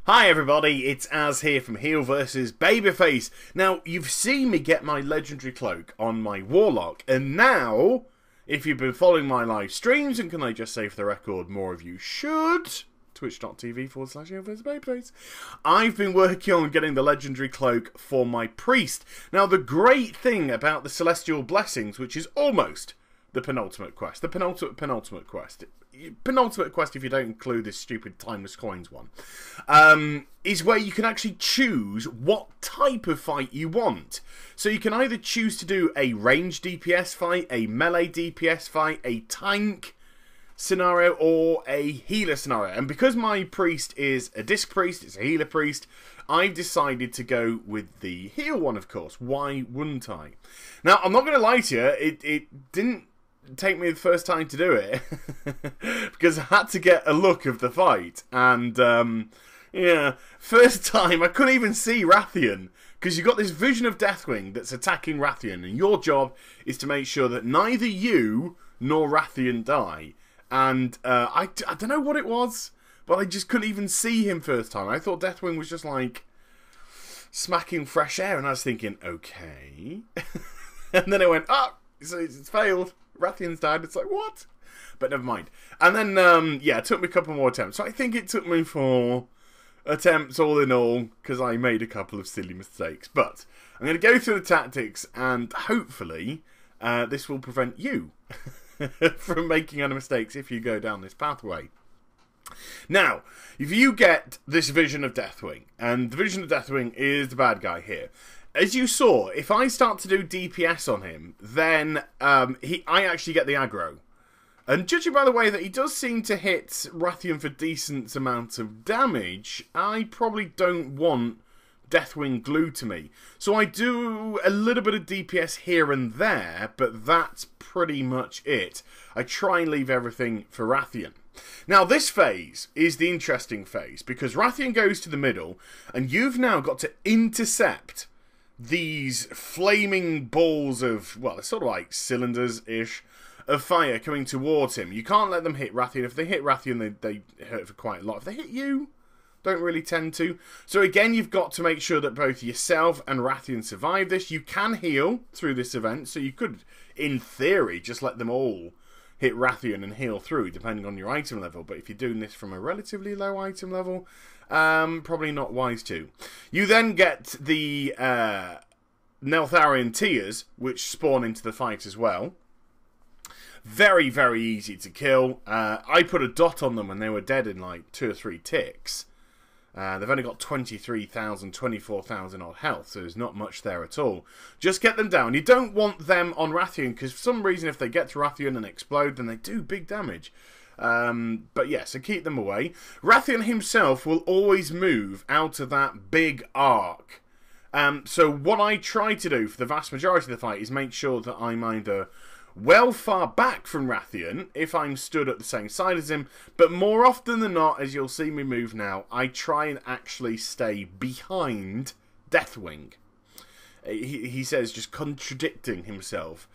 Hi everybody, it's Az here from Heel vs Babyface. Now, you've seen me get my legendary cloak on my Warlock, and now, if you've been following my live streams, and can I just say for the record, more of you should, twitch.tv/Heel vs Babyface, I've been working on getting the legendary cloak for my priest. Now, the great thing about the Celestial Blessings, which is almost the penultimate quest, penultimate quest if you don't include this stupid timeless coins one, is where you can actually choose what type of fight you want. So you can either choose to do a range DPS fight, a melee DPS fight, a tank scenario, or a healer scenario. And because my priest is a disc priest, it's a healer priest, I've decided to go with the heal one, of course. Why wouldn't I? Now, I'm not going to lie to you, it didn't take me the first time to do it because I had to get a look of the fight, and yeah, first time I couldn't even see Rathian because you've got this vision of Deathwing that's attacking Rathian, and your job is to make sure that neither you nor Rathian die. And I don't know what it was, but I just couldn't even see him first time. I thought Deathwing was just like smacking fresh air, and I was thinking, okay. And then I went, oh, it's failed. Rathian's died. It's like, what? But never mind. And then, yeah, it took me a couple more attempts. So I think it took me 4 attempts all in all, because I made a couple of silly mistakes. But I'm going to go through the tactics, and hopefully this will prevent you from making any mistakes if you go down this pathway. Now, if you get this vision of Deathwing, and the vision of Deathwing is the bad guy here, as you saw, if I start to do DPS on him, then I actually get the aggro. And judging by the way that he does seem to hit Rathian for decent amounts of damage, I probably don't want Deathwing glued to me. So I do a little bit of DPS here and there, but that's pretty much it. I try and leave everything for Rathian. Now, this phase is the interesting phase, because Rathian goes to the middle, and you've now got to intercept these flaming balls of, well, they're sort of like cylinders-ish, of fire coming towards him. You can't let them hit Rathian. If they hit Rathian, they hurt for quite a lot. If they hit you, don't really tend to. So again, you've got to make sure that both yourself and Rathian survive this. You can heal through this event, so you could, in theory, just let them all hit Rathian and heal through, depending on your item level. But if you're doing this from a relatively low item level, probably not wise to. You then get the Neltharion Tears, which spawn into the fight as well. Very, very easy to kill. I put a dot on them and they were dead in like 2 or 3 ticks. They've only got 23,000, 24,000 odd health, so there's not much there at all. Just get them down. You don't want them on Rathian, because for some reason if they get to Rathian and explode, then they do big damage. But yeah, so keep them away. Rathian himself will always move out of that big arc. So what I try to do for the vast majority of the fight is make sure that I'm either well far back from Rathian, if I'm stood at the same side as him, but more often than not, as you'll see me move now, I try and actually stay behind Deathwing. He says, just contradicting himself,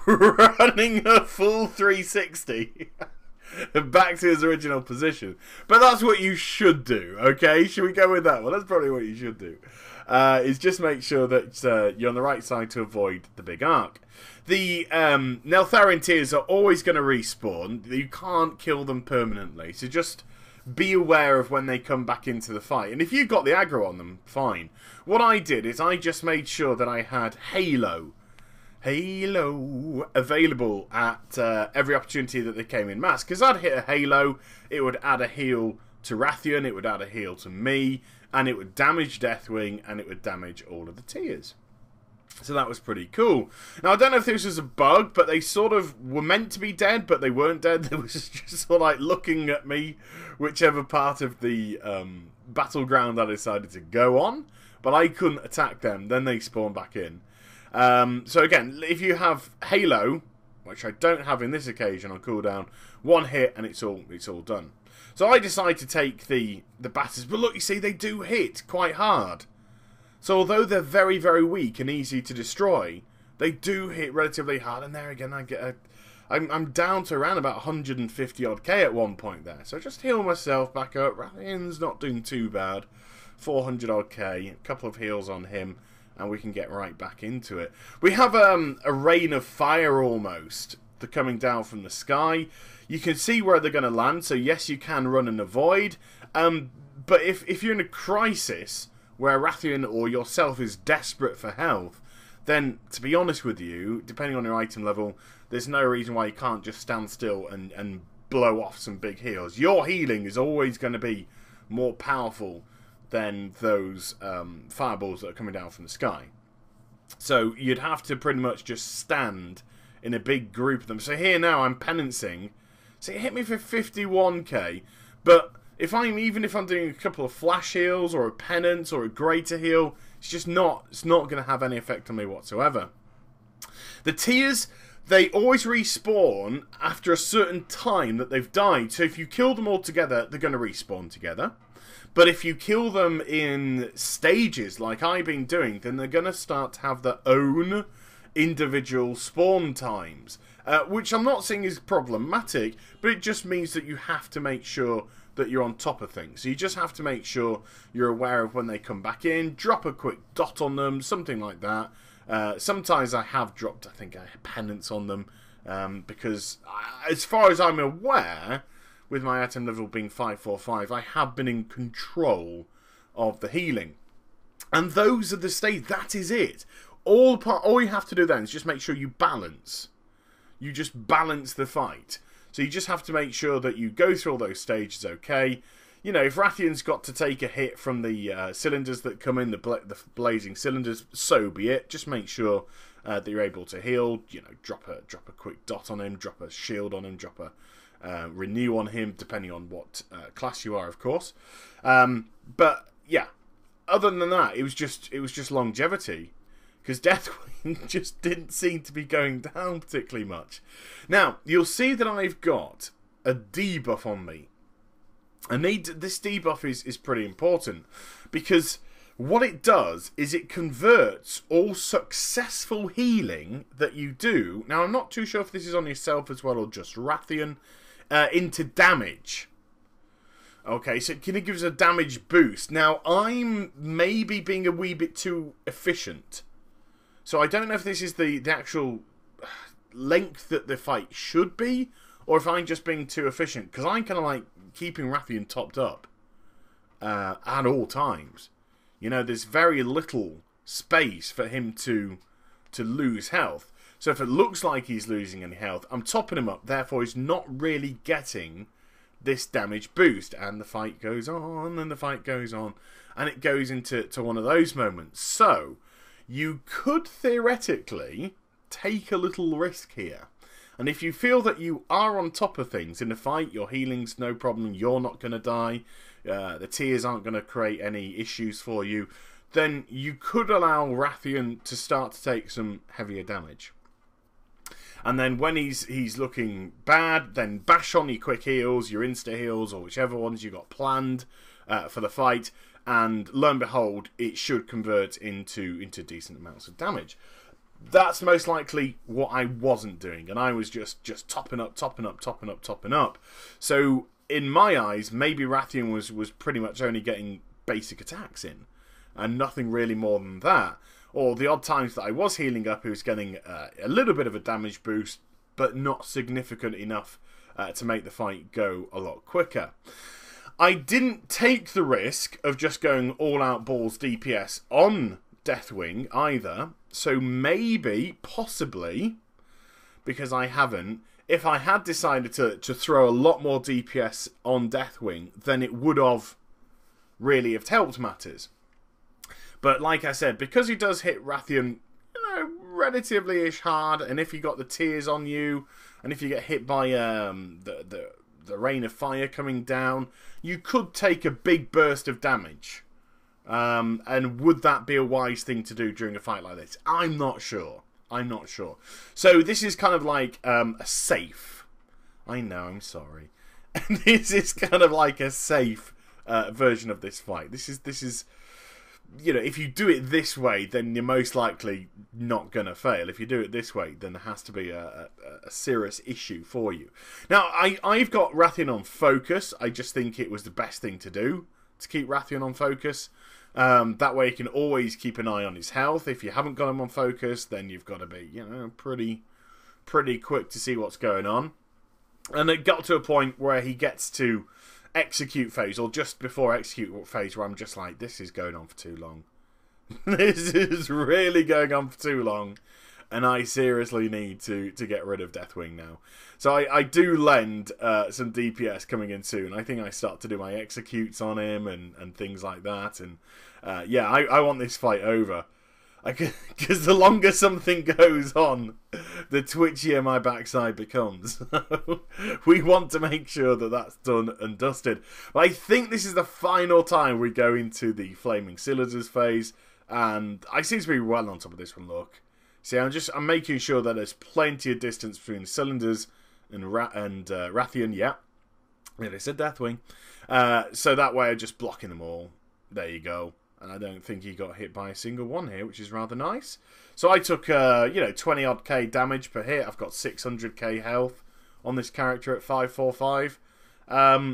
running a full 360 back to his original position. But that's what you should do, okay? Should we go with that one? That's probably what you should do. Is just make sure that you're on the right side to avoid the big arc. The Neltharion Tears are always going to respawn. You can't kill them permanently, so just be aware of when they come back into the fight. And if you've got the aggro on them, fine. What I did is I just made sure that I had Halo available at every opportunity that they came in mass. Because I'd hit a Halo, it would add a heal to Rathian, it would add a heal to me, and it would damage Deathwing, and it would damage all of the Tears. So that was pretty cool. Now, I don't know if this was a bug, but they sort of were meant to be dead, but they weren't dead. They was just sort of like looking at me, whichever part of the battleground I decided to go on. But I couldn't attack them. Then they spawned back in. So again, if you have Halo, which I don't have in this occasion on cooldown, 1 hit and it's all done. So I decided to take the batters. But look, you see, they do hit quite hard. So although they're very, very weak and easy to destroy, they do hit relatively hard. And there again, I get I'm down to around about 150 odd K at one point there. So just heal myself back up. Rathian's not doing too bad. 400 odd K, a couple of heals on him, and we can get right back into it. We have a rain of fire almost. They're coming down from the sky. You can see where they're going to land, so yes, you can run and avoid. But if you're in a crisis where Rathian or yourself is desperate for health, then, to be honest with you, depending on your item level, there's no reason why you can't just stand still and blow off some big heals. Your healing is always going to be more powerful than those fireballs that are coming down from the sky. So you'd have to pretty much just stand in a big group of them. So here now I'm penancing. So it hit me for 51k, but even if I'm doing a couple of flash heals or a penance or a greater heal, it's not going to have any effect on me whatsoever. The tiers, they always respawn after a certain time that they've died. So if you kill them all together, they're going to respawn together. But if you kill them in stages, like I've been doing, then they're going to start to have their own individual spawn times. Which I'm not saying is problematic, but it just means that you have to make sure that you're on top of things. So you just have to make sure you're aware of when they come back in, drop a quick dot on them, something like that. Sometimes I have dropped, I think, a penance on them, because as far as I'm aware, with my item level being 545, I have been in control of the healing. And those are the stages. That is it. All you have to do then is just make sure you balance. You just balance the fight. So you just have to make sure that you go through all those stages okay. You know, if Rathian's got to take a hit from the cylinders that come in, the blazing cylinders, so be it. Just make sure that you're able to heal. You know, drop a quick dot on him, drop a shield on him, drop a renew on him, depending on what class you are, of course. But yeah, other than that, it was just longevity. Because Deathwing just didn't seem to be going down particularly much. Now, you'll see that I've got a debuff on me. And this debuff is pretty important. Because what it does is it converts all successful healing that you do. Now, I'm not too sure if this is on yourself as well or just Rathian. Into damage. Okay, so it kind of gives a damage boost. Now, I'm maybe being a wee bit too efficient. So I don't know if this is the actual length that the fight should be, or if I'm just being too efficient. Because I'm kind of like keeping Rathian topped up at all times. You know, there's very little space for him to lose health. So if it looks like he's losing any health, I'm topping him up. Therefore, he's not really getting this damage boost. And the fight goes on, and the fight goes on. And it goes into one of those moments. So you could theoretically take a little risk here. And if you feel that you are on top of things in the fight, your healing's no problem, you're not going to die, the tears aren't going to create any issues for you, then you could allow Rathian to start to take some heavier damage. And then when he's looking bad, then bash on your quick heals, your insta heals, or whichever ones you got planned for the fight. And lo and behold, it should convert into decent amounts of damage. That's most likely what I wasn't doing. And I was just topping up. So, in my eyes, maybe Rathian was pretty much only getting basic attacks in. And nothing really more than that. Or the odd times that I was healing up, he was getting a little bit of a damage boost, but not significant enough to make the fight go a lot quicker. I didn't take the risk of just going all-out balls DPS on Deathwing either. So maybe, possibly, because I haven't, if I had decided to throw a lot more DPS on Deathwing, then it would have really have helped matters. But like I said, because he does hit Rathian, you know, relatively-ish hard, and if you got the tears on you, and if you get hit by the rain of fire coming down, you could take a big burst of damage. And would that be a wise thing to do during a fight like this? I'm not sure. So this is kind of like a safe. I know, I'm sorry. And this is kind of like a safe version of this fight. This is you know, if you do it this way, then you're most likely not going to fail. If you do it this way, then there has to be a serious issue for you. Now, I've got Rathian on focus. I just think it was the best thing to do, to keep Rathian on focus. That way you can always keep an eye on his health. If you haven't got him on focus, then you've got to be, you know, pretty quick to see what's going on. And it got to a point where he gets to execute phase, or just before execute phase, where I'm just like, this is going on for too long. This is really going on for too long, and I seriously need to get rid of Deathwing now. So I do lend some DPS coming in soon. I think I start to do my executes on him and things like that, and yeah, I want this fight over. Because the longer something goes on, the twitchier my backside becomes. We want to make sure that that's done and dusted. But I think this is the final time we go into the Flaming Cylinders phase, and I seem to be well on top of this one, look. See, I'm making sure that there's plenty of distance between Cylinders and Rathian, yeah. Yeah, they said Deathwing. So that way I'm just blocking them all. There you go. And I don't think he got hit by a single one here, which is rather nice. So I took, you know, 20-odd K damage per hit. I've got 600k health on this character at 545.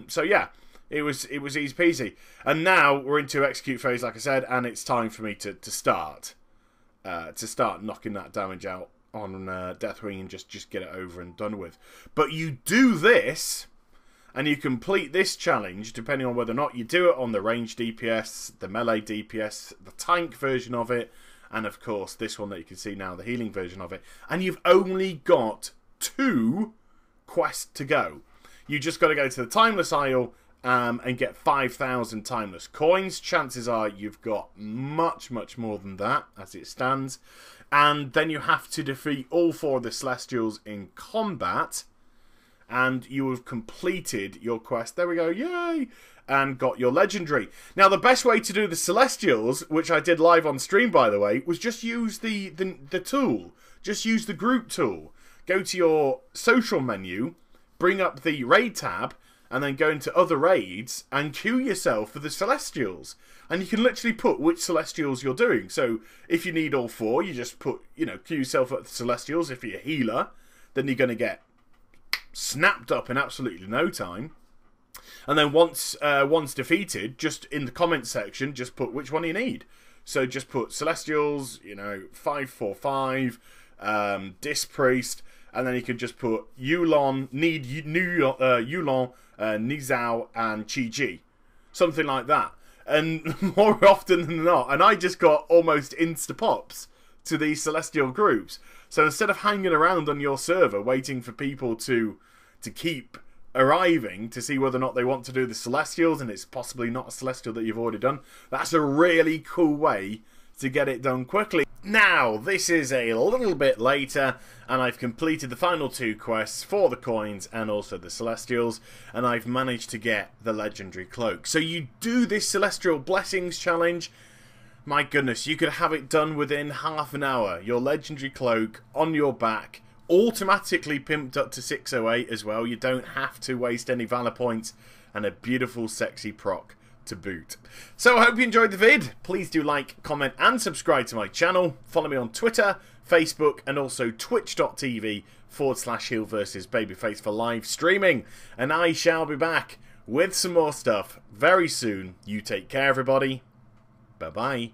So yeah, it was easy peasy. And now we're into execute phase, like I said, and it's time for me to start knocking that damage out on Deathwing and just get it over and done with. But you do this, and you complete this challenge, depending on whether or not you do it on the range DPS, the melee DPS, the tank version of it, and of course this one that you can see now, the healing version of it. And you've only got 2 quests to go. You just got to go to the Timeless Isle and get 5,000 Timeless coins. Chances are you've got much, much more than that as it stands. And then you have to defeat all 4 of the Celestials in combat, and you have completed your quest. There we go, yay! And got your legendary. Now, the best way to do the Celestials, which I did live on stream, by the way, was just use the tool. Just use the group tool. Go to your social menu, bring up the raid tab, and then go into other raids and queue yourself for the Celestials. And you can literally put which Celestials you're doing. So, if you need all 4, you just put, you know, queue yourself at the Celestials. If you're a healer, then you're going to get snapped up in absolutely no time. And then once defeated, just in the comment section, just put which one you need. So just put Celestials, you know, 545, Disc Priest, and then you can just put Yulon, Yulon, Nizao, and Chi-Ji. Something like that. And more often than not, and I just got almost insta-pops to these Celestial groups. So instead of hanging around on your server waiting for people to keep arriving to see whether or not they want to do the Celestials, and it's possibly not a Celestial that you've already done, that's a really cool way to get it done quickly. Now, this is a little bit later, and I've completed the final 2 quests for the coins and also the Celestials, and I've managed to get the Legendary Cloak. So you do this Celestial Blessings challenge. My goodness, you could have it done within half an hour. Your Legendary Cloak on your back, automatically pimped up to 608 as well. You don't have to waste any Valor points, and a beautiful, sexy proc to boot. So I hope you enjoyed the vid. Please do like, comment, and subscribe to my channel. Follow me on Twitter, Facebook, and also twitch.tv/heel versus babyface for live streaming. And I shall be back with some more stuff very soon. You take care, everybody. Bye-bye.